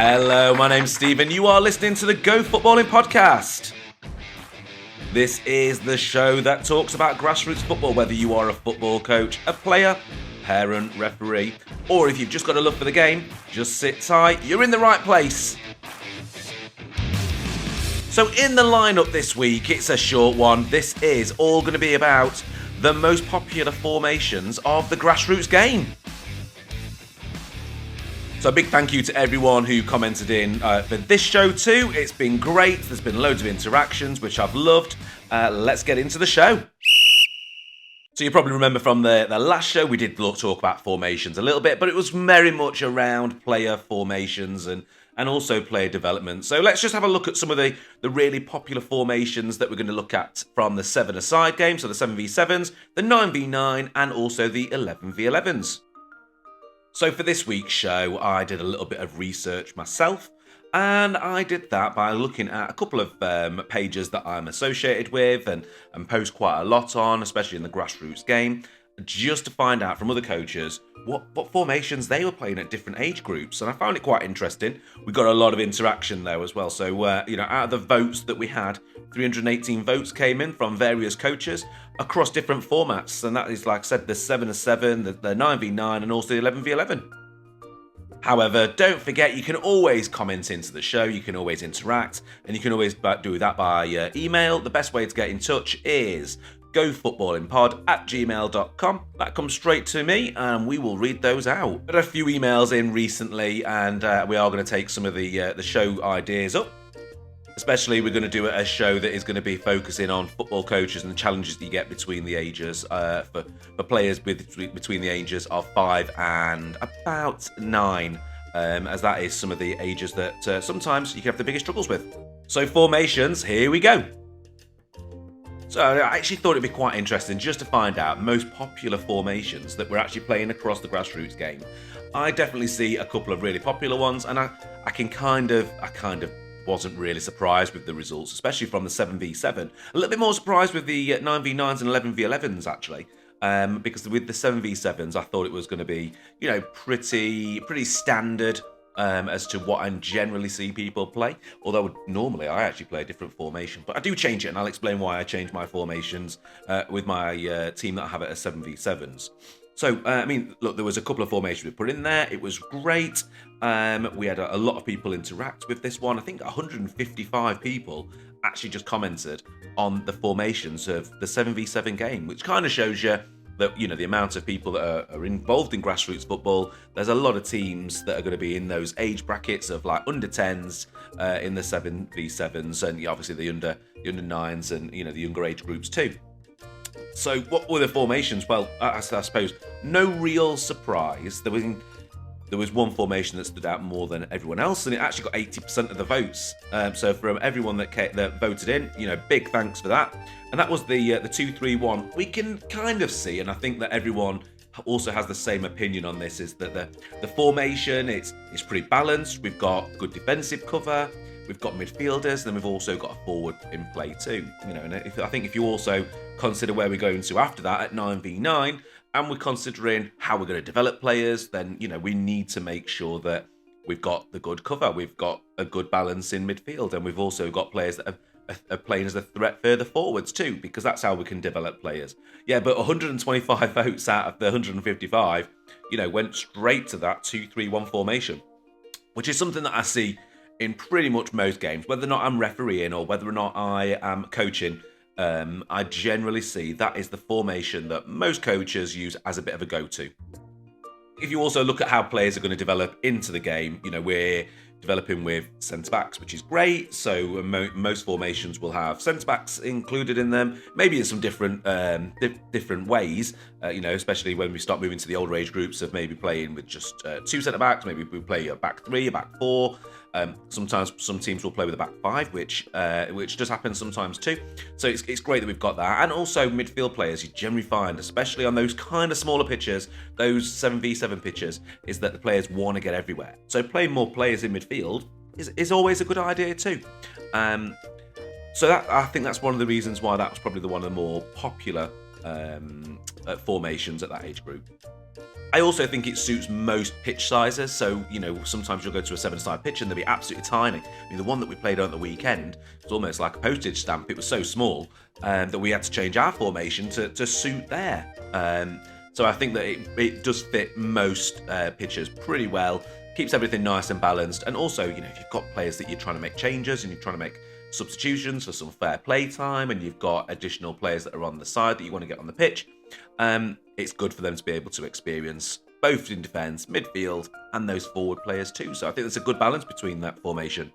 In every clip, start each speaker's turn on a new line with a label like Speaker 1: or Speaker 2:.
Speaker 1: Hello, my name's Steve and you are listening to the Go Footballing Podcast. This is the show that talks about grassroots football, whether you are a football coach, a player, parent, referee, or if you've just got a love for the game, just sit tight, you're in the right place. So in the lineup this week, it's a short one. This is all going to be about the most popular formations of the grassroots game. So a big thank you to everyone who commented in for this show too. It's been great. There's been loads of interactions, which I've loved. Let's get into the show. So you probably remember from the last show, we did talk about formations a little bit, but it was very much around player formations and also player development. So let's just have a look at some of the really popular formations that we're going to look at from the 7-a-side game, so the 7v7s, the 9v9, and also the 11v11s. So for this week's show, I did a little bit of research myself, and I did that by looking at a couple of pages that I'm associated with and post quite a lot on, especially in the grassroots game, just to find out from other coaches what formations they were playing at different age groups. And I found it quite interesting. We got a lot of interaction there as well. So, out of the votes that we had, 318 votes came in from various coaches across different formats. And that is, like I said, the 7-a-7, the 9v9, and also the 11v11. However, don't forget, you can always comment into the show, you can always interact, and you can always do that by email. The best way to get in touch is gofootballingpod@gmail.com. That comes straight to me, and we will read those out. Got a few emails in recently, and we are going to take some of the show ideas up. Especially, we're going to do a show that is going to be focusing on football coaches and the challenges that you get between the ages for players between the ages of 5 and about 9, as that is some of the ages that sometimes you can have the biggest struggles with. So formations, here we go. So I actually thought it'd be quite interesting just to find out most popular formations that we're actually playing across the grassroots game. I definitely see a couple of really popular ones, and I kind of wasn't really surprised with the results, especially from the 7v7. A little bit more surprised with the 9v9s and 11v11s actually, because with the 7v7s I thought it was going to be, pretty standard as to what I generally see people play. Although normally I actually play a different formation, but I do change it, and I'll explain why I change my formations with my team that I have it as 7v7s. So, look, there was a couple of formations we put in there. It was great. We had a lot of people interact with this one. I think 155 people actually just commented on the formations of the 7v7 game, which kind of shows you that, the amount of people that are involved in grassroots football. There's a lot of teams that are going to be in those age brackets of like under 10s in the 7v7s, and obviously the under 9s and, the younger age groups too. So what were the formations? Well, I suppose no real surprise. There was one formation that stood out more than everyone else, and it actually got 80% of the votes. So from everyone that voted in, big thanks for that. And that was the 2-3-1. We can kind of see, and I think that everyone also has the same opinion on this, is that the formation is pretty balanced. We've got good defensive cover. We've got midfielders, then we've also got a forward in play too. And I think if you also consider where we're going to after that at 9v9, and we're considering how we're going to develop players, then we need to make sure that we've got the good cover, we've got a good balance in midfield, and we've also got players that are playing as a threat further forwards too, because that's how we can develop players. Yeah, but 125 votes out of the 155, went straight to that 2-3-1 formation, which is something that I see in pretty much most games, whether or not I'm refereeing or whether or not I am coaching. I generally see that is the formation that most coaches use as a bit of a go-to. If you also look at how players are going to develop into the game, we're developing with centre-backs, which is great. So most formations will have centre-backs included in them, maybe in some different ways, especially when we start moving to the older age groups of maybe playing with just 2 centre-backs, maybe we play a back 3, a back 4. Sometimes some teams will play with a back 5, which does happen sometimes too. So it's great that we've got that. And also midfield players, you generally find, especially on those kind of smaller pitches, those 7v7 pitches, is that the players want to get everywhere. So playing more players in midfield is always a good idea too. So I think that's one of the reasons why that was probably one of the more popular formations at that age group. I also think it suits most pitch sizes. So, sometimes you'll go to a 7-side pitch and they'll be absolutely tiny. I mean, the one that we played on the weekend was almost like a postage stamp. It was so small that we had to change our formation to suit there. So I think that it does fit most pitchers pretty well. Keeps everything nice and balanced. And also, if you've got players that you're trying to make changes and you're trying to make substitutions for some fair play time, and you've got additional players that are on the side that you want to get on the pitch, it's good for them to be able to experience both in defence, midfield, and those forward players too. So I think there's a good balance between that formation.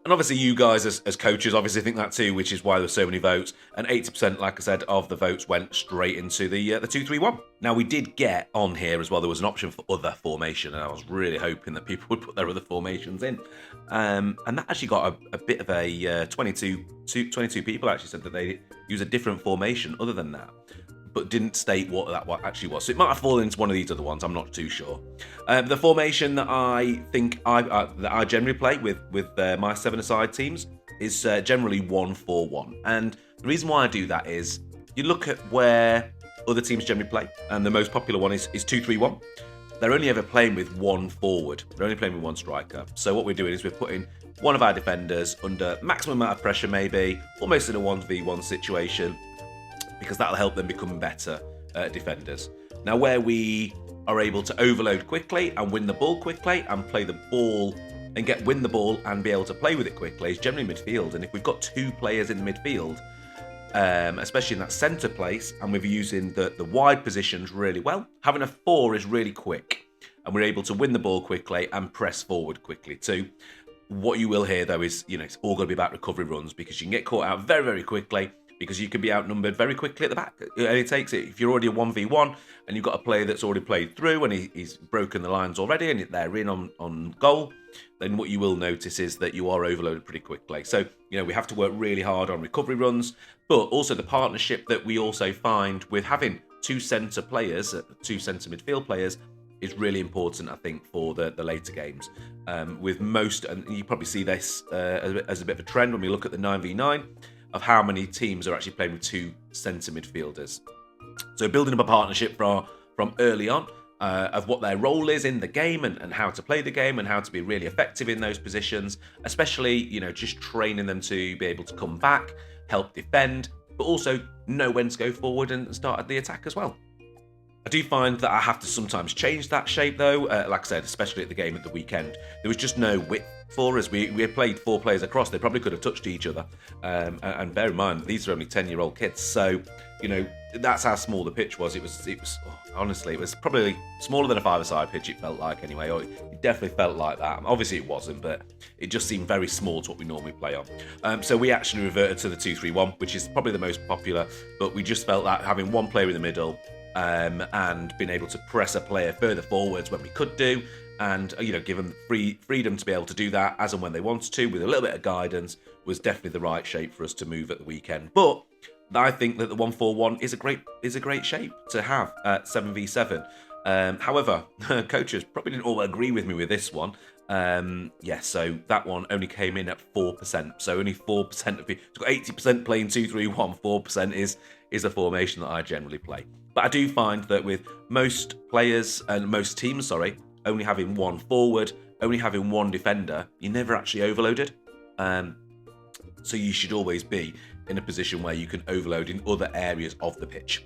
Speaker 1: And obviously you guys as coaches obviously think that too, which is why there's so many votes. And 80%, like I said, of the votes went straight into the 2-3-1. Now we did get on here as well, there was an option for other formation, and I was really hoping that people would put their other formations in. And that actually got a bit of a 22 people actually said that they use a different formation other than that, but didn't state what that actually was. So it might have fallen into one of these other ones. I'm not too sure. The formation that I think that I generally play with my 7-a-side teams is generally 1-4-1. And the reason why I do that is you look at where other teams generally play, and the most popular one is 2-3-1. They're only ever playing with one forward. They're only playing with one striker. So what we're doing is we're putting one of our defenders under maximum amount of pressure, maybe almost in a 1v1 situation, because that'll help them become better defenders. Now, where we are able to overload quickly and win the ball quickly and play the ball and win the ball and be able to play with it quickly is generally midfield. And if we've got 2 players in the midfield, especially in that centre place, and we're using the wide positions really well, having a 4 is really quick, and we're able to win the ball quickly and press forward quickly too. What you will hear though is, it's all going to be about recovery runs, because you can get caught out very, very quickly, because you can be outnumbered very quickly at the back. And it takes it. If you're already a 1v1 and you've got a player that's already played through and he's broken the lines already and they're in on goal, then what you will notice is that you are overloaded pretty quickly. So, we have to work really hard on recovery runs, but also the partnership that we also find with having 2 centre players, 2 centre midfield players, is really important, I think, for the later games. With most, and you probably see this as a bit of a trend when we look at the 9v9, of how many teams are actually playing with 2 centre midfielders. So building up a partnership from early on of what their role is in the game and how to play the game and how to be really effective in those positions, especially, just training them to be able to come back, help defend, but also know when to go forward and start at the attack as well. I do find that I have to sometimes change that shape though. Like I said, especially at the game at the weekend, there was just no width for us. We had played 4 players across. They probably could have touched each other. And bear in mind, these are only 10-year-old kids. So, that's how small the pitch was. It was honestly, it was probably smaller than a 5-a-side pitch, it felt like anyway. Or it definitely felt like that. Obviously it wasn't, but it just seemed very small to what we normally play on. So we actually reverted to the 2-3-1, which is probably the most popular. But we just felt that having one player in the middle, and being able to press a player further forwards when we could do, and give them freedom to be able to do that as and when they wanted to, with a little bit of guidance, was definitely the right shape for us to move at the weekend. But I think that the 1-4-1 is a great shape to have at 7v7. However, coaches probably didn't all agree with me with this one. So that one only came in at 4%. So only 4% of people. It's got 80% playing 2-3-1. 4% is a formation that I generally play. But I do find that with most players and most teams, only having 1 forward, only having 1 defender, you're never actually overloaded. So you should always be in a position where you can overload in other areas of the pitch.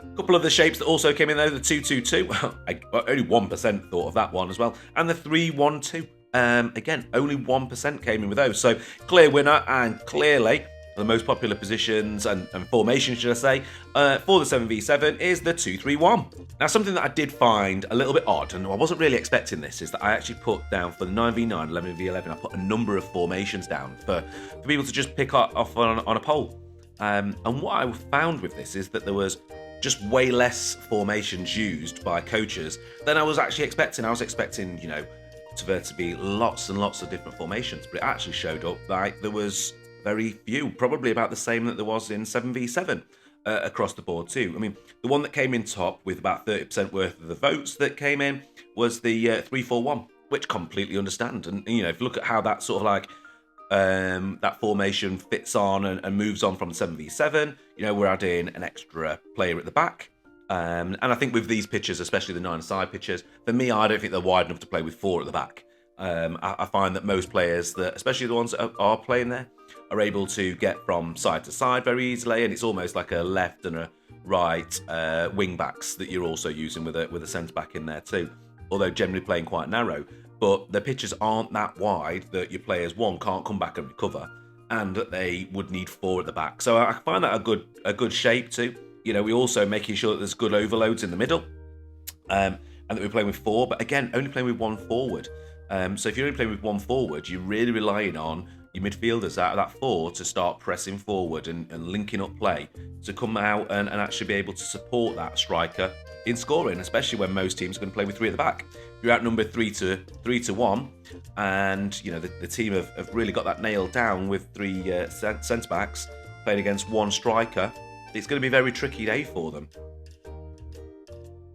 Speaker 1: A couple of the shapes that also came in though, the 2-2-2, only 1% thought of that one as well, and the 3-1-2. Again, only 1% came in with those. So clear winner, and clearly the most popular positions and formations, should I say, for the 7v7 is the 2-3-1. Now, something that I did find a little bit odd, and I wasn't really expecting this, is that I actually put down for the 9v9, 11v11, I put a number of formations down for people to just pick off on a poll. And what I found with this is that there was just way less formations used by coaches than I was actually expecting. I was expecting, to be lots and lots of different formations, but it actually showed up like there was very few, probably about the same that there was in 7v7 across the board too. I mean, the one that came in top with about 30% worth of the votes that came in was the 3-4-1, which completely understand. And if you look at how that sort of like that formation fits on and moves on from 7v7, we're adding an extra player at the back. And I think with these pitches, especially the 9-a-side pitches, for me, I don't think they're wide enough to play with 4 at the back. I find that most players, that, especially the ones that are playing there, are able to get from side to side very easily, and it's almost like a left and a right wing backs that you're also using with a centre back in there too. Although generally playing quite narrow, but the pitches aren't that wide that your players, one, can't come back and recover, and that they would need 4 at the back. So I find that a good shape too. We're also making sure that there's good overloads in the middle, and that we're playing with 4, but again, only playing with 1 forward. So if you're only playing with 1 forward, you're really relying on your midfielders out of that 4 to start pressing forward and linking up play to come out and actually be able to support that striker in scoring, especially when most teams are going to play with 3 at the back. If you're outnumbered 3-1, and the team have really got that nailed down with 3 centre backs playing against 1 striker, it's going to be a very tricky day for them.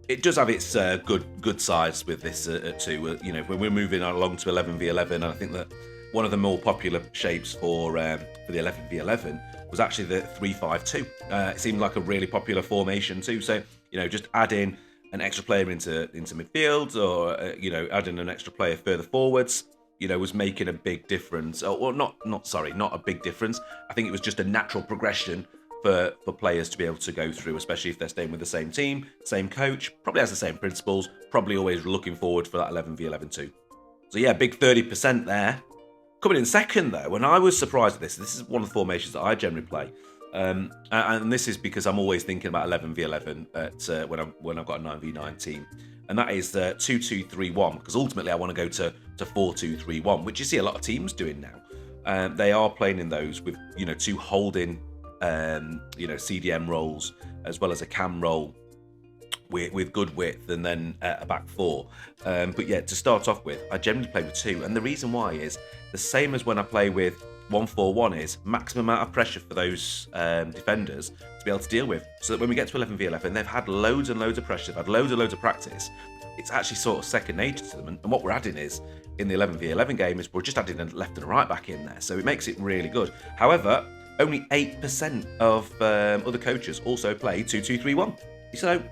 Speaker 1: It does have its good sides with this too. When we're moving along to 11v11, and I think that one of the more popular shapes for the 11v11 was actually the 3-5-2. It seemed like a really popular formation too. So just add in an extra player into midfield, or adding an extra player further forwards, was making a big difference. Well, not a big difference. I think it was just a natural progression for players to be able to go through, especially if they're staying with the same team, same coach, probably has the same principles, probably always looking forward for that 11v11 too. So yeah, big 30% there. Coming in second though, and I was surprised at this is one of the formations that I generally play. And this is because I'm always thinking about 11v11 at when I've got a 9v9 team. And that is 2-2-3-1, because ultimately I want to go to 4-2-3-1, which you see a lot of teams doing now. They are playing in those with 2 holding CDM roles, as well as a cam role with good width, and then a back 4. But yeah, to start off with, I generally play with 2, and the reason why is the same as when I play with 1-4-1, is maximum amount of pressure for those defenders to be able to deal with, so that when we get to 11v11, they've had loads and loads of pressure, they've had loads and loads of practice. It's actually sort of second nature to them, and what we're adding is, in the 11v11 game, is we're just adding a left and a right back in there, so it makes it really good. However, only 8% of other coaches also play 2-2-3-1. So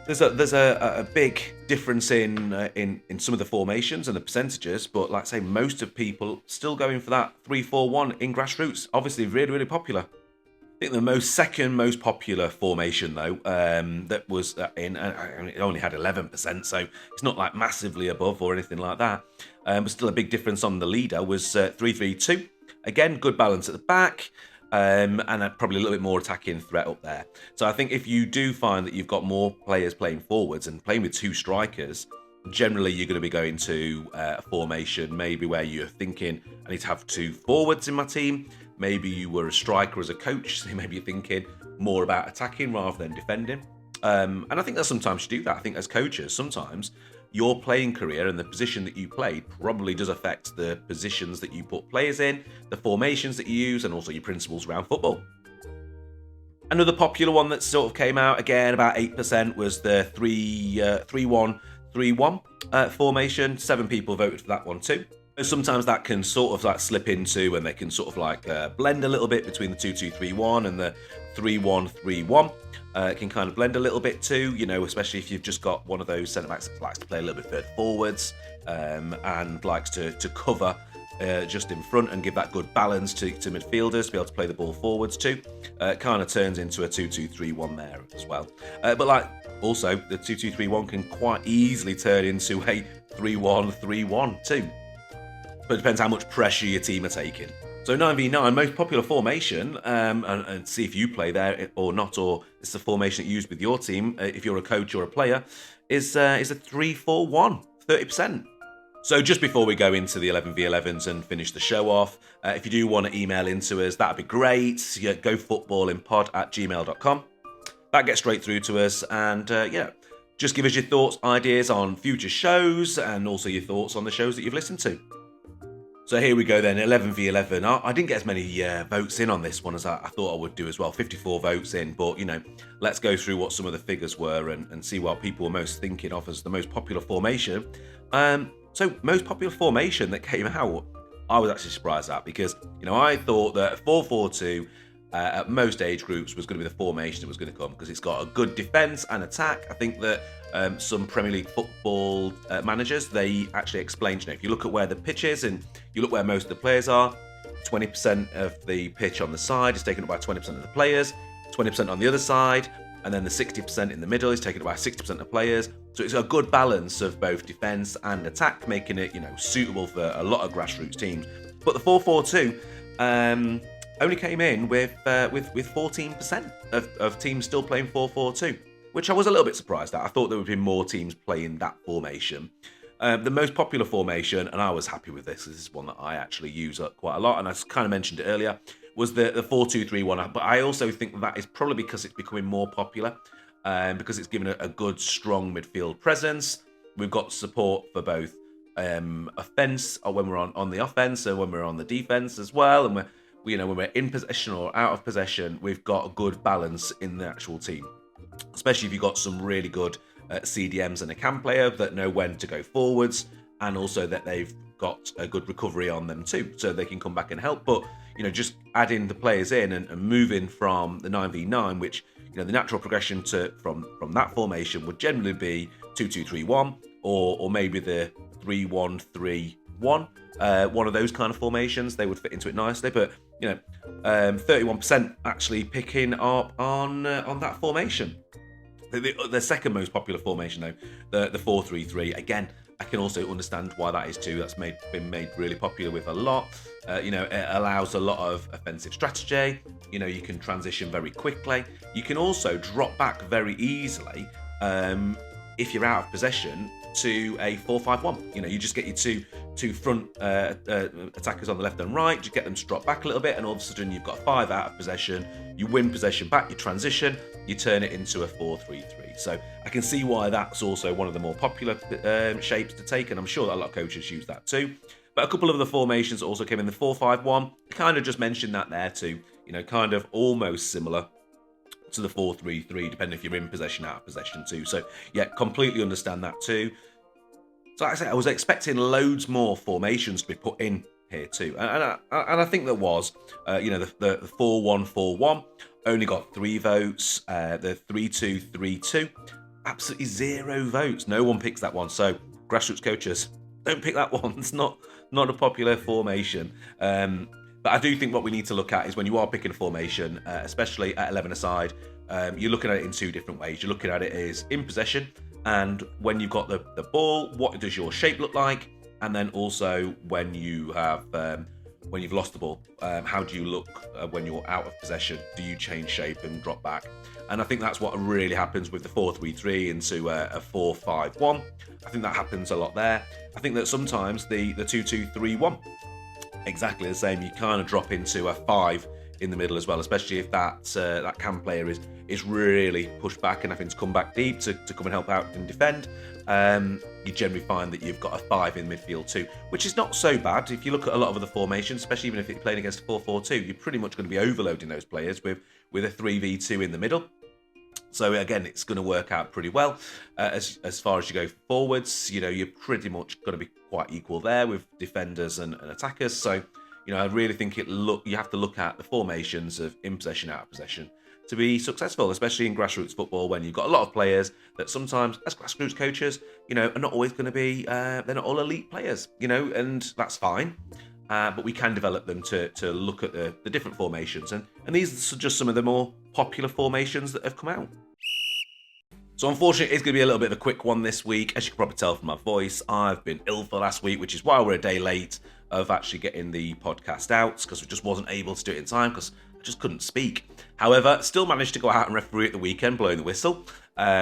Speaker 1: there's a big difference in some of the formations and the percentages, but like I say, most of people still going for that 3-4-1 in Grassroots. Obviously, really, really popular. I think the second most popular formation though, that was in, it only had 11%, so it's not like massively above or anything like that. But still a big difference on the leader was 3-3-2. Again, good balance at the back, and probably a little bit more attacking threat up there. So I think if you do find that you've got more players playing forwards and playing with 2 strikers, generally you're going to be going to a formation maybe where you're thinking, I need to have 2 forwards in my team. Maybe you were a striker as a coach, so maybe you're thinking more about attacking rather than defending. And I think that sometimes you do that. I think as coaches, sometimes your playing career and the position that you played probably does affect the positions that you put players in, the formations that you use, and also your principles around football. Another popular one that sort of came out, again, about 8%, was the 3-1-3-1 formation. 7 people voted for that one too. Sometimes that can sort of like slip into, and they can sort of like blend a little bit between the 2-2-3-1 and the 3-1-3-1. It can kind of blend a little bit too, especially if you've just got one of those centre backs that likes to play a little bit further forwards, and likes to cover just in front and give that good balance to midfielders to be able to play the ball forwards too. It kind of turns into a 2-2-3-1 there as well. But like also the 2-2-3-1 can quite easily turn into a 3-1-3-1 too. But it depends how much pressure your team are taking. So 9v9, most popular formation, and see if you play there or not, or it's the formation that you use with your team, if you're a coach or a player, is a 3-4-1, 30%. So just before we go into the 11v11s and finish the show off, if you do want to email into us, that'd be great. gofootballinpod@gmail.com. That gets straight through to us, and just give us your thoughts, ideas on future shows, and also your thoughts on the shows that you've listened to. So here we go then, 11v11. I didn't get as many votes in on this one as I thought I would do as well. 54 votes in, but let's go through what some of the figures were and see what people were most thinking of as the most popular formation. So most popular formation that came out, I was actually surprised at, because I thought that 4-4-2 at most age groups was going to be the formation that was going to come, because it's got a good defence and attack. I think that some Premier League football managers, they actually explained, if you look at where the pitch is and you look where most of the players are, 20% of the pitch on the side is taken up by 20% of the players, 20% on the other side, and then the 60% in the middle is taken up by 60% of players. So it's a good balance of both defence and attack, making it, suitable for a lot of grassroots teams. But the 4-4-2 only came in with 14% of teams still playing 4-4-2, which I was a little bit surprised at. I thought there would be more teams playing that formation. The most popular formation, and I was happy with this is one that I actually use quite a lot, and I kind of mentioned it earlier, was the 4-2-3-1. But I also think that is probably because it's becoming more popular, because it's given a good, strong midfield presence. We've got support for both offence, or when we're on the offence, and when we're on the defence as well, and when we're in possession or out of possession, we've got a good balance in the actual team. Especially if you've got some really good CDMs and a cam player that know when to go forwards, and also that they've got a good recovery on them too, so they can come back and help. But just adding the players in and moving from the 9v9, which the natural progression from that formation would generally be 2-2-3-1, or maybe the 3-1-3-1, one of those kind of formations. They would fit into it nicely. But 31% actually picking up on that formation. The second most popular formation, though, the 4-3-3. Again, I can also understand why that is too. That's been made really popular with a lot. It allows a lot of offensive strategy. You can transition very quickly. You can also drop back very easily if you're out of possession to a 4-5-1. You just get your two front attackers on the left and right, just get them to drop back a little bit, and all of a sudden you've got 5 out of possession. You win possession back, you transition, you turn it into a 4-3-3. So I can see why that's also one of the more popular shapes to take, and I'm sure that a lot of coaches use that too. But a couple of the formations also came in the 4-5-1. I kind of just mentioned that there too, kind of almost similar to the 4-3-3, depending if you're in possession, out of possession too. So yeah, completely understand that too. So like I said, I was expecting loads more formations to be put in here too, and I think there was. The 4-1-4-1 only got 3 votes. The 3-2-3-2, absolutely 0 votes. No one picks that one. So grassroots coaches, don't pick that one. It's not a popular formation. But I do think what we need to look at is when you are picking a formation, especially at 11 aside, you're looking at it in 2 different ways. You're looking at it as in possession, and when you've got the ball, what does your shape look like? And then also when you have when you've lost the ball, how do you look when you're out of possession? Do you change shape and drop back? And I think that's what really happens with the 4-3-3 into a 4-5-1. I think that happens a lot there. I think that sometimes the 2-2-3-1, exactly the same. You kind of drop into a 5 in the middle as well, especially if that cam player is really pushed back and having to come back deep to come and help out and defend. You generally find that you've got a 5 in midfield too, which is not so bad. If you look at a lot of other formations, especially even if you're playing against 4-4-2, you're pretty much going to be overloading those players with a 3v2 in the middle. So again, it's going to work out pretty well. As far as you go forwards, you're pretty much going to be quite equal there with defenders and attackers. So, I really think you have to look at the formations of in possession, out of possession to be successful, especially in grassroots football when you've got a lot of players that sometimes, as grassroots coaches, are not always going to be, they're not all elite players, and that's fine. But we can develop them to look at the different formations. And these are just some of the more popular formations that have come out. So unfortunately, it's going to be a little bit of a quick one this week. As you can probably tell from my voice, I've been ill for last week, which is why we're a day late of actually getting the podcast out, because we just wasn't able to do it in time because I just couldn't speak. However, still managed to go out and referee at the weekend, blowing the whistle,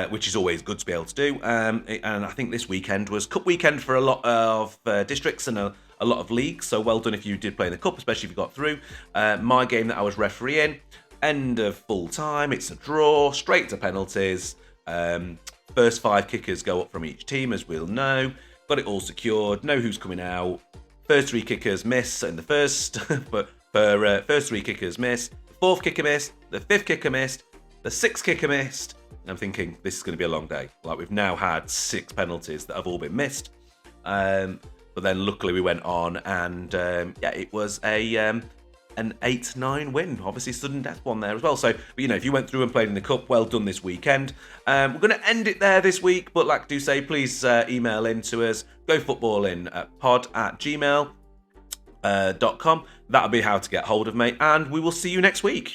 Speaker 1: which is always good to be able to do. And I think this weekend was cup weekend for a lot of districts and a lot of leagues. So well done if you did play in the cup, especially if you got through. My game that I was refereeing, end of full time, it's a draw, straight to penalties. First 5 kickers go up from each team, as we'll know. Got it all secured, know who's coming out. First 3 kickers miss in the first, but first 3 kickers missed. The 4th kicker missed, the 5th kicker missed, the 6th kicker missed. I'm thinking this is going to be a long day. Like, we've now had 6 penalties that have all been missed. But then luckily we went on, and it was a an 8-9 win. Obviously, sudden death one there as well. So, if you went through and played in the cup, well done this weekend. We're going to end it there this week, but like I do say, please email in to us, gofootballing@pod@gmail.com. That'll be how to get hold of me, and we will see you next week.